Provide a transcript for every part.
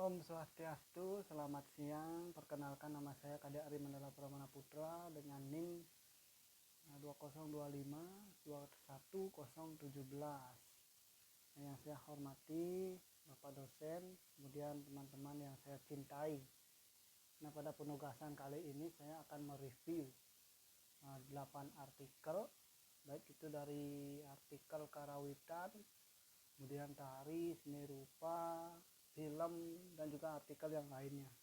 Om Swastiastu, selamat siang. Perkenalkan, nama saya Kadek Ari Mandala Pramana Putra dengan NIM 2025 Yang saya hormati Bapak dosen, kemudian teman-teman yang saya cintai. Nah, pada penugasan kali ini saya akan mereview 8 artikel, baik itu dari artikel karawitan, kemudian tari, seni rupa, film, dan juga artikel yang lainnya.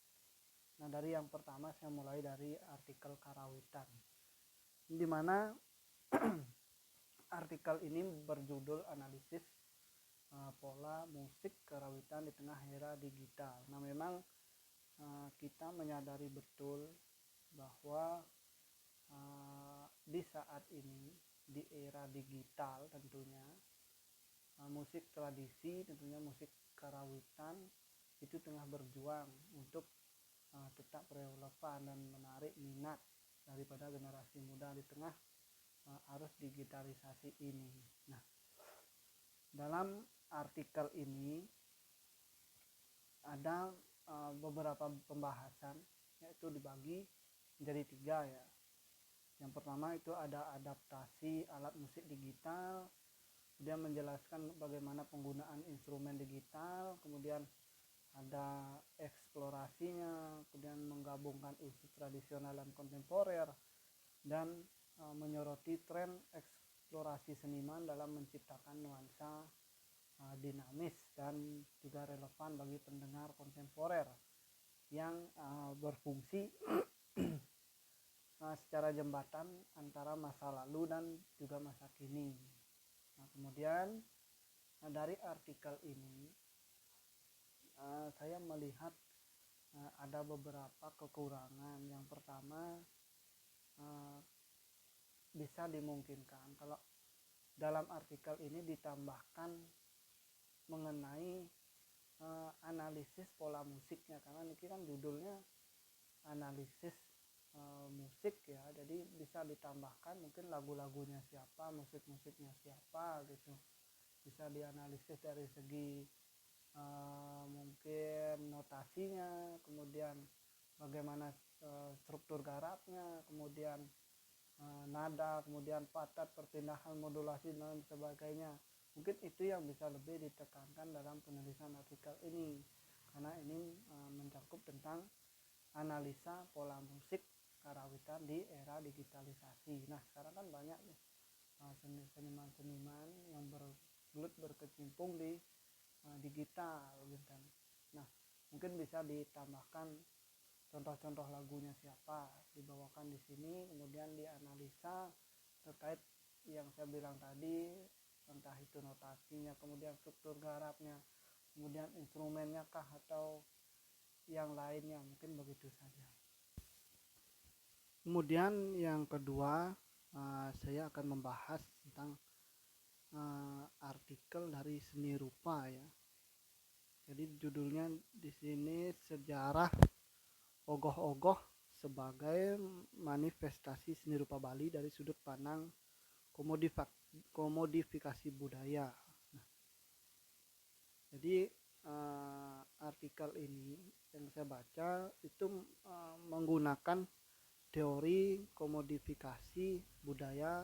Nah, dari yang pertama saya mulai dari artikel karawitan, di mana artikel ini berjudul analisis pola musik karawitan di tengah era digital. Nah, memang kita menyadari betul bahwa di saat ini, di era digital tentunya, musik tradisi, tentunya musik karawitan itu tengah berjuang untuk tetap relevan dan menarik minat daripada generasi muda di tengah arus digitalisasi ini. Nah, dalam artikel ini ada beberapa pembahasan, yaitu dibagi menjadi 3 ya. Yang pertama itu ada adaptasi alat musik digital, kemudian menjelaskan bagaimana penggunaan instrumen digital, kemudian ada eksplorasinya, kemudian menggabungkan unsur tradisional dan kontemporer, dan menyoroti tren eksplorasi seniman dalam menciptakan nuansa dinamis dan juga relevan bagi pendengar kontemporer yang berfungsi secara jembatan antara masa lalu dan juga masa kini. Nah, kemudian dari artikel ini saya melihat ada beberapa kekurangan. Yang pertama, bisa dimungkinkan kalau dalam artikel ini ditambahkan mengenai analisis pola musiknya, karena ini kan judulnya analisis musik ya, jadi bisa ditambahkan mungkin lagu-lagunya siapa, musik-musiknya siapa gitu, bisa dianalisis dari segi mungkin notasinya, kemudian bagaimana struktur garapnya, kemudian nada, kemudian patat, perpindahan, modulasi, dan sebagainya. Mungkin itu yang bisa lebih ditekankan dalam penulisan artikel ini, karena ini mencakup tentang analisa pola musik karawitan di era digitalisasi. Nah, sekarang kan banyak seniman-seniman yang berkecimpung di digital gitu kan. Nah, mungkin bisa ditambahkan contoh-contoh lagunya siapa, dibawakan di sini, kemudian dianalisa terkait yang saya bilang tadi, entah itu notasinya, kemudian struktur garapnya, kemudian instrumennya kah atau yang lainnya, mungkin begitu saja. Kemudian yang kedua, saya akan membahas tentang artikel dari seni rupa ya. Jadi judulnya di sini sejarah ogoh-ogoh sebagai manifestasi seni rupa Bali dari sudut pandang komodifikasi budaya. Nah, jadi artikel ini yang saya baca itu menggunakan teori komodifikasi budaya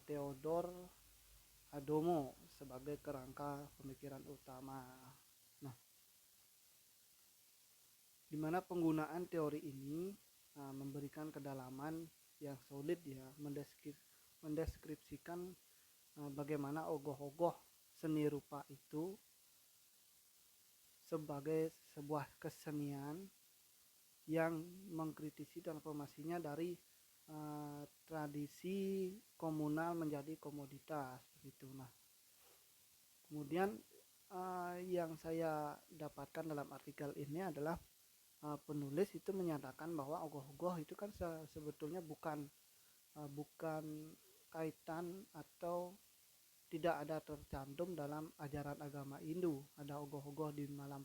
Theodor Adorno sebagai kerangka pemikiran utama. Nah, di mana penggunaan teori ini memberikan kedalaman yang solid ya, mendeskripsikan bagaimana ogoh-ogoh seni rupa itu sebagai sebuah kesenian yang mengkritisi transformasinya dari tradisi komunal menjadi komoditas gitu. Nah, kemudian yang saya dapatkan dalam artikel ini adalah penulis itu menyatakan bahwa ogoh-ogoh itu kan sebetulnya bukan kaitan atau tidak ada tercantum dalam ajaran agama Hindu, ada ogoh-ogoh di malam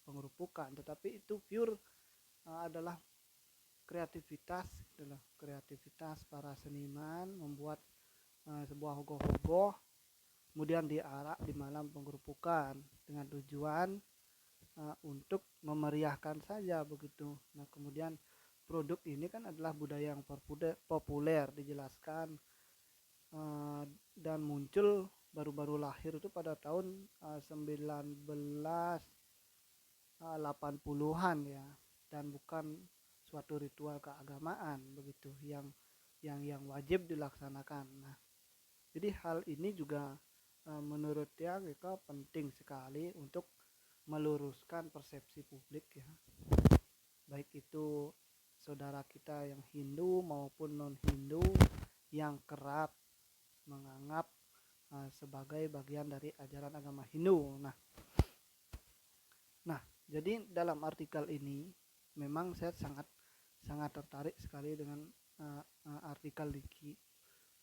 pengerupukan, tetapi itu pure adalah kreativitas para seniman membuat sebuah ogoh-ogoh kemudian diarak di malam penggerupukan dengan tujuan untuk memeriahkan saja begitu. Nah, kemudian produk ini kan adalah budaya yang populer dijelaskan, dan muncul baru-baru lahir itu pada tahun 1980-an ya, dan bukan suatu ritual keagamaan begitu yang wajib dilaksanakan. Nah, jadi hal ini juga menurut dia penting sekali untuk meluruskan persepsi publik ya, baik itu saudara kita yang Hindu maupun non Hindu yang kerap menganggap sebagai bagian dari ajaran agama Hindu. Nah, jadi dalam artikel ini memang saya sangat tertarik sekali dengan artikel Diki,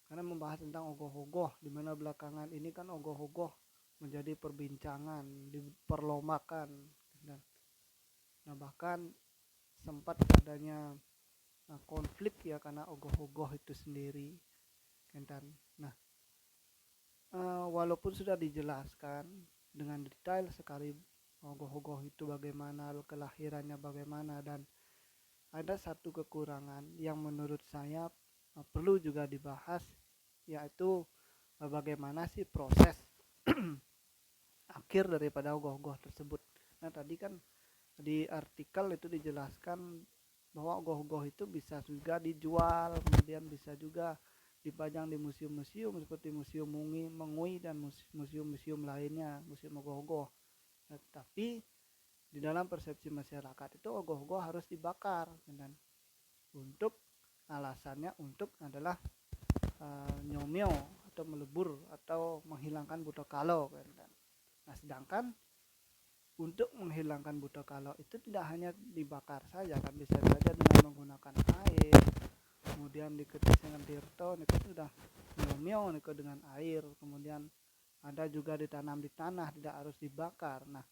karena membahas tentang ogoh-ogoh, di mana belakangan ini kan ogoh-ogoh menjadi perbincangan, diperlombaakan. Nah, bahkan sempat adanya konflik ya karena ogoh-ogoh itu sendiri. Nah, walaupun sudah dijelaskan dengan detail sekali ogoh-ogoh itu bagaimana, kelahirannya bagaimana, dan ada satu kekurangan yang menurut saya perlu juga dibahas, yaitu bagaimana sih proses akhir daripada ogoh-ogoh tersebut. Nah, tadi kan di artikel itu dijelaskan bahwa ogoh-ogoh itu bisa juga dijual, kemudian bisa juga dipajang di museum-museum seperti Museum Mengui dan museum-museum lainnya, museum ogoh-ogoh. Nah, tapi di dalam persepsi masyarakat itu ogoh-ogoh harus dibakar, dan untuk alasannya adalah nyomyo atau melebur atau menghilangkan buta kalo. Nah, sedangkan untuk menghilangkan buta kalo itu tidak hanya dibakar saja kan, bisa saja dengan menggunakan air, kemudian diketis dengan tirto, itu sudah nyomyo dengan air, kemudian ada juga ditanam di tanah, tidak harus dibakar. Nah,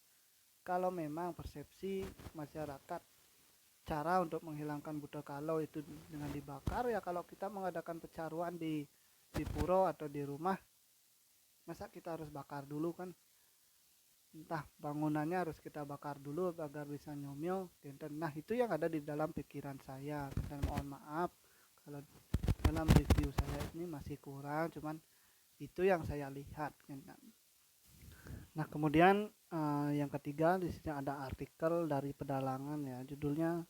kalau memang persepsi masyarakat cara untuk menghilangkan buta kalo itu dengan dibakar, ya kalau kita mengadakan pecaruan di puro atau di rumah, masa kita harus bakar dulu kan? Entah bangunannya harus kita bakar dulu agar bisa nyomyo. Nah, itu yang ada di dalam pikiran saya, dan mohon maaf kalau dalam review saya ini masih kurang, cuman itu yang saya lihat. Nah, kemudian yang ketiga di sini ada artikel dari Pedalangan ya, judulnya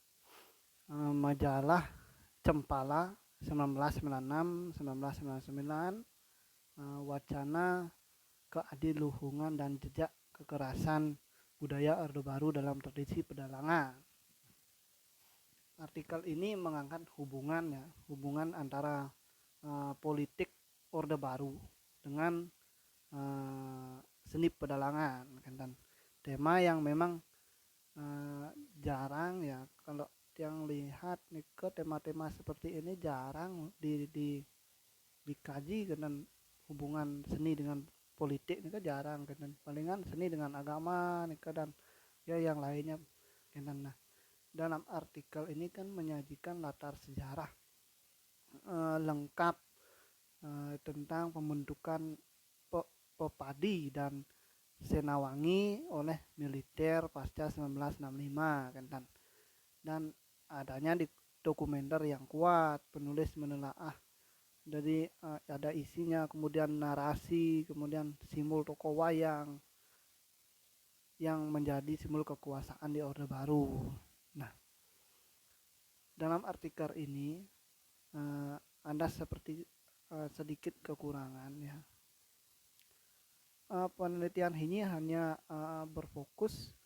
majalah Cempala 1996-1999, wacana keadiluhungan dan jejak kekerasan budaya Orde Baru dalam tradisi pedalangan. Artikel ini mengangkat hubungan antara politik Orde Baru dengan seni pedalangan, dan tema yang memang jarang ya, kalau yang lihat nih ke tema-tema seperti ini jarang dikaji, dan hubungan seni dengan politik ini kan jarang, dan palingan seni dengan agama nih dan ya yang lainnya. Nah, dalam artikel ini kan menyajikan latar sejarah lengkap tentang pembentukan Popadi dan Senawangi oleh militer pasca 1965 dan adanya di dokumenter yang kuat, penulis menelaah dari ada isinya, kemudian narasi, kemudian simbol tokoh wayang yang menjadi simbol kekuasaan di Orde Baru. Nah, dalam artikel ini ada seperti sedikit kekurangan ya. Penelitian ini hanya berfokus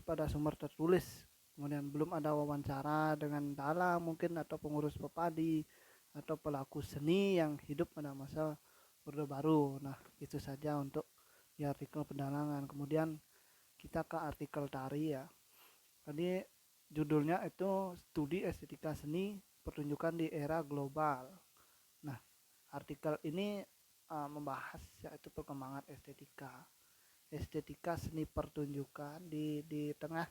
pada sumber tertulis, kemudian belum ada wawancara dengan dalang mungkin, atau pengurus Popadi atau pelaku seni yang hidup pada masa Orde Baru. Nah, itu saja untuk di artikel Pedalangan. Kemudian kita ke artikel Tari ya. Tadi judulnya itu Studi Estetika Seni Pertunjukan di Era Global. Nah, artikel ini membahas yaitu perkembangan estetika seni pertunjukan di tengah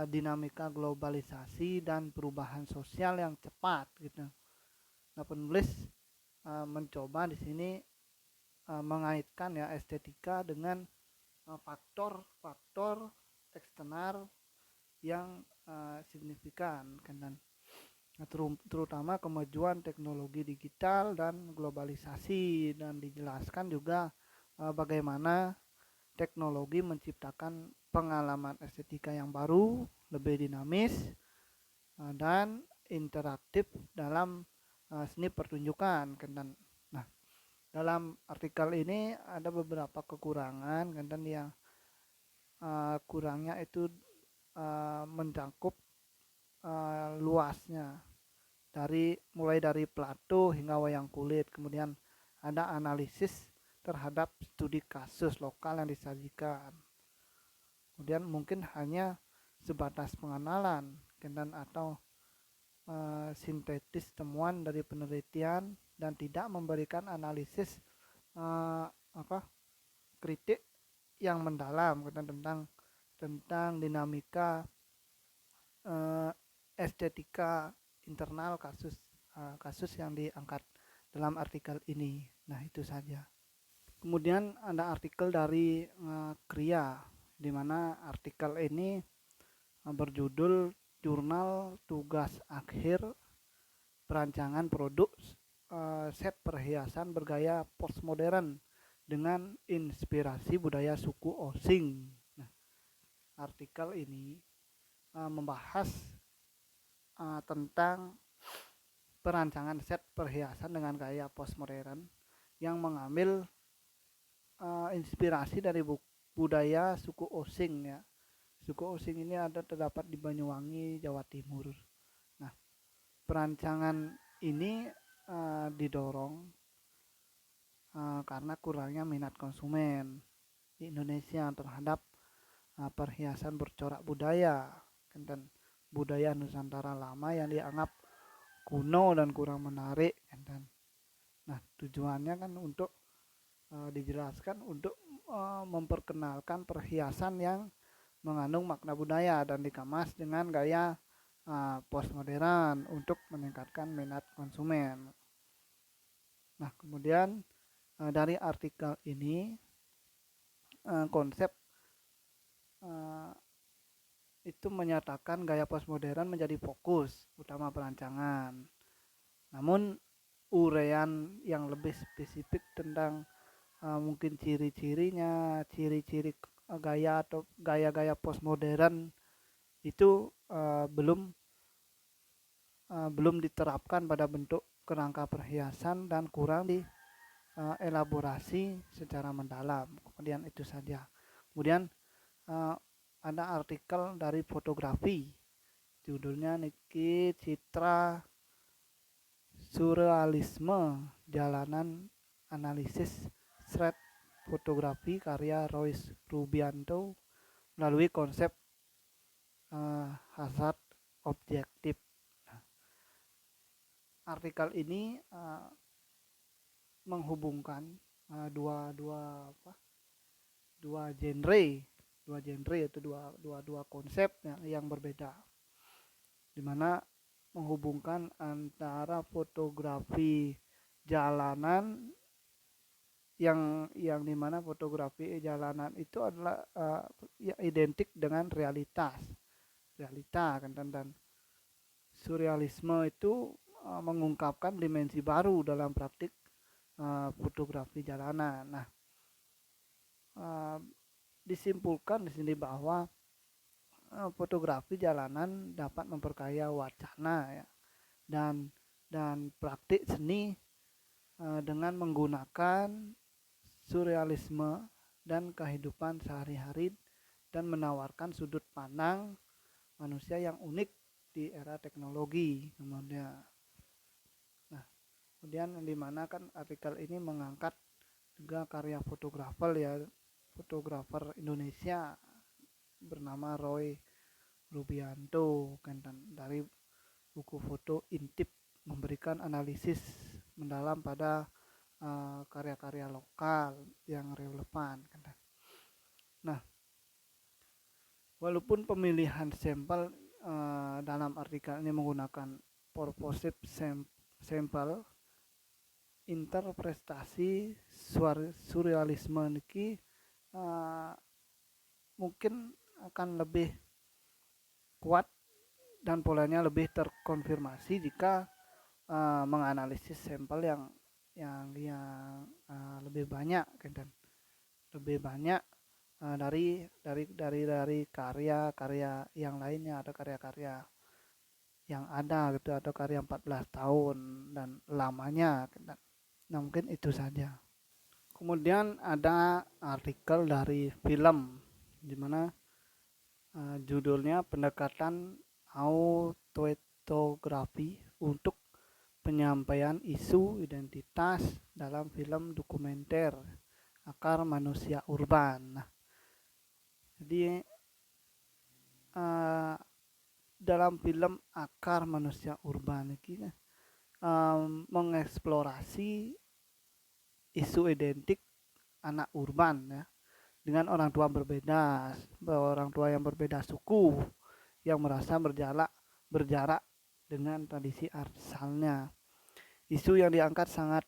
dinamika globalisasi dan perubahan sosial yang cepat gitu. Nah, penulis mencoba di sini mengaitkan ya estetika dengan faktor-faktor eksternal yang signifikan kan, terutama kemajuan teknologi digital dan globalisasi, dan dijelaskan juga bagaimana teknologi menciptakan pengalaman estetika yang baru, lebih dinamis dan interaktif dalam seni pertunjukan kan. Nah, dalam artikel ini ada beberapa kekurangan kan, yang kurangnya itu mencakup luasnya, mulai dari Plato hingga wayang kulit. Kemudian ada analisis terhadap studi kasus lokal yang disajikan. Kemudian mungkin hanya sebatas pengenalan dan atau sintetis temuan dari penelitian, dan tidak memberikan analisis kritik yang mendalam tentang dinamika estetika internal kasus yang diangkat dalam artikel ini. Nah, itu saja. Kemudian ada artikel dari Kria, di mana artikel ini berjudul Jurnal Tugas Akhir Perancangan Produk Set Perhiasan Bergaya Postmodern dengan Inspirasi Budaya Suku Osing. Nah, artikel ini membahas tentang perancangan set perhiasan dengan gaya postmodern yang mengambil inspirasi dari budaya suku Osing ya. Suku Osing ini terdapat di Banyuwangi, Jawa Timur. Nah, perancangan ini didorong karena kurangnya minat konsumen di Indonesia terhadap perhiasan bercorak budaya dan budaya Nusantara lama yang dianggap kuno dan kurang menarik. Nah, tujuannya kan untuk dijelaskan untuk memperkenalkan perhiasan yang mengandung makna budaya dan dikemas dengan gaya postmodern untuk meningkatkan minat konsumen. Nah, kemudian dari artikel ini konsep itu menyatakan gaya postmodern menjadi fokus utama perancangan. Namun uraian yang lebih spesifik tentang mungkin ciri-cirinya, ciri-ciri gaya atau gaya-gaya postmodern itu belum diterapkan pada bentuk kerangka perhiasan dan kurang dielaborasi secara mendalam. Kemudian itu saja. Kemudian ada artikel dari fotografi, judulnya Niki Citra Surrealisme Jalanan Analisis Street Fotografi karya Royce Rubianto melalui konsep hazard objektif. Artikel ini menghubungkan dua genre yaitu dua konsep yang berbeda, di mana menghubungkan antara fotografi jalanan yang dimana fotografi jalanan itu adalah identik dengan realita kan, dan surrealisme itu mengungkapkan dimensi baru dalam praktik fotografi jalanan. Nah, disimpulkan di sini bahwa fotografi jalanan dapat memperkaya wacana ya, dan praktik seni dengan menggunakan surrealisme dan kehidupan sehari-hari dan menawarkan sudut pandang manusia yang unik di era teknologi. Kemudian di mana kan artikel ini mengangkat juga karya fotografer Indonesia bernama Roy Rubianto kan, dari buku foto Intip, memberikan analisis mendalam pada karya-karya lokal yang relevan. Nah, walaupun pemilihan sampel dalam artikel ini menggunakan purposive sampel, interpretasi surrealisme niki mungkin akan lebih kuat dan polanya lebih terkonfirmasi jika menganalisis sampel yang lebih banyak kan, lebih banyak dari karya-karya yang lainnya atau karya-karya yang ada gitu, atau karya 14 tahun dan lamanya kan. Nah, mungkin itu saja. Kemudian ada artikel dari film di mana judulnya pendekatan autoetnografi untuk penyampaian isu identitas dalam film dokumenter Akar Manusia Urban. Nah, jadi dalam film Akar Manusia Urban ini mengeksplorasi isu identik anak urban ya, dengan orang tua berbeda, orang tua yang berbeda suku, yang merasa berjarak dengan tradisi asalnya. Isu yang diangkat sangat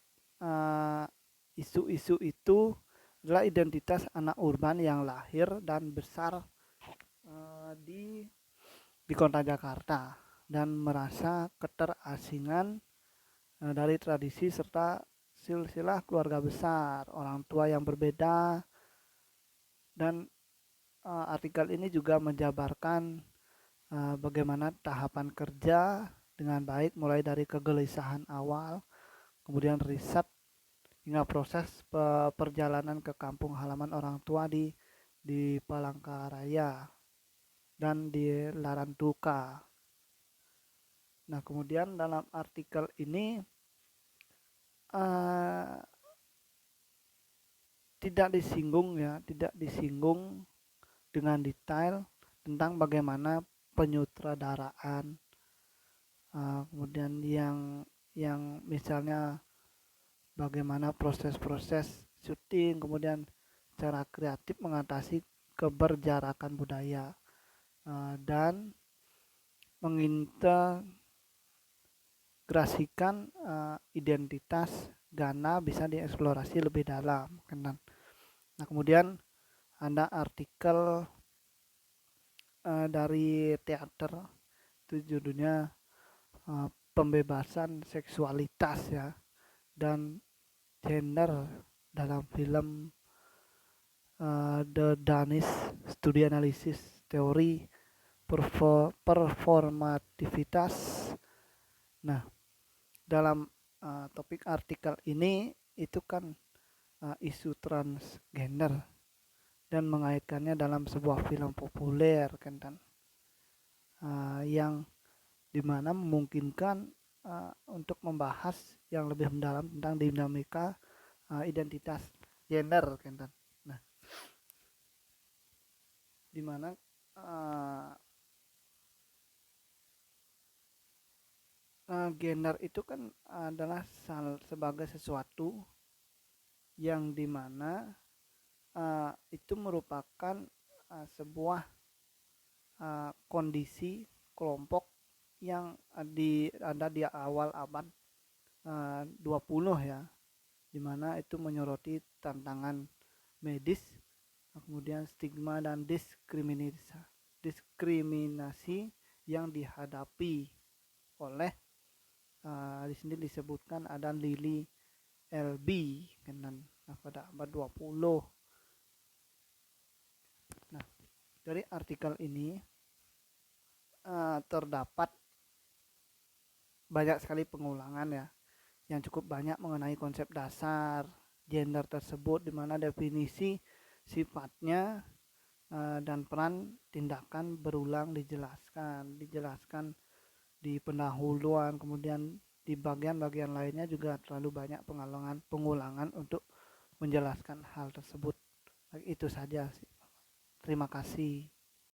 isu-isu itu adalah identitas anak urban yang lahir dan besar di kota Jakarta dan merasa keterasingan dari tradisi serta silsilah keluarga besar, orang tua yang berbeda. Dan artikel ini juga menjabarkan bagaimana tahapan kerja dengan baik, mulai dari kegelisahan awal, kemudian riset, hingga proses perjalanan ke kampung halaman orang tua di Palangkaraya dan di Larantuka. Nah, kemudian dalam artikel ini tidak disinggung dengan detail tentang bagaimana penyutradaraan, kemudian yang misalnya bagaimana proses-proses syuting, kemudian cara kreatif mengatasi keberjarakan budaya, dan mengintegrasikan identitas Ghana bisa dieksplorasi lebih dalam. Nah, kemudian ada artikel dari teater, itu judulnya pembebasan seksualitas ya dan gender dalam film The Danish Study Analysis Teori Performativitas. Nah, dalam topik artikel ini itu kan isu transgender dan mengaitkannya dalam sebuah film populer kan, yang dimana memungkinkan untuk membahas yang lebih mendalam tentang dinamika identitas gender kan. Nah, dimana gender itu kan adalah sebagai sesuatu yang dimana itu merupakan sebuah kondisi kelompok yang ada di awal abad 20 ya, dimana itu menyoroti tantangan medis, kemudian stigma dan diskriminasi yang dihadapi oleh di sini disebutkan ada Lily LB pada abad 20. Nah, dari artikel ini terdapat banyak sekali pengulangan ya, yang cukup banyak mengenai konsep dasar gender tersebut, di mana definisi, sifatnya, dan peran tindakan berulang dijelaskan di pendahuluan, kemudian di bagian-bagian lainnya juga terlalu banyak pengulangan untuk menjelaskan hal tersebut. Itu saja sih. Terima kasih.